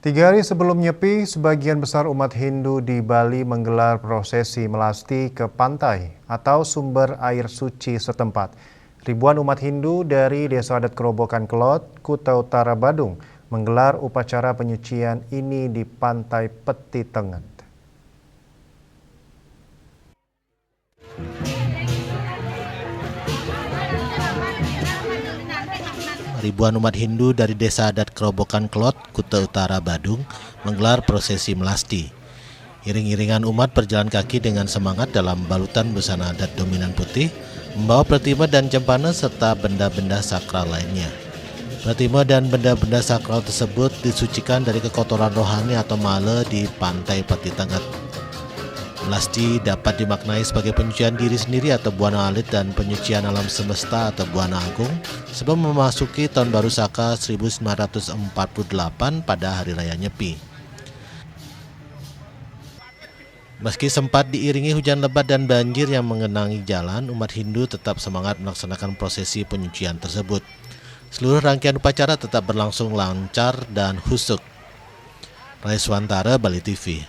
3 hari sebelum Nyepi, sebagian besar umat Hindu di Bali menggelar prosesi melasti ke pantai atau sumber air suci setempat. Ribuan umat Hindu dari Desa Adat Kerobokan Kelot, Kuta Utara Badung, menggelar upacara penyucian ini di Pantai Peti Tenget. Ribuan umat Hindu dari Desa Adat Kerobokan Kelot, Kuta Utara Badung, menggelar prosesi melasti. Iring-iringan umat berjalan kaki dengan semangat dalam balutan busana adat dominan putih, membawa pratima dan cempana serta benda-benda sakral lainnya. Pratima dan benda-benda sakral tersebut disucikan dari kekotoran rohani atau mala di Pantai Peti Tenget. Melasti dapat dimaknai sebagai penyucian diri sendiri atau buana alit dan penyucian alam semesta atau buana agung sebelum memasuki tahun baru Saka 1948 pada Hari Raya Nyepi. Meski sempat diiringi hujan lebat dan banjir yang mengenangi jalan, umat Hindu tetap semangat melaksanakan prosesi penyucian tersebut. Seluruh rangkaian upacara tetap berlangsung lancar dan khusyuk. Raiswantara, Bali TV.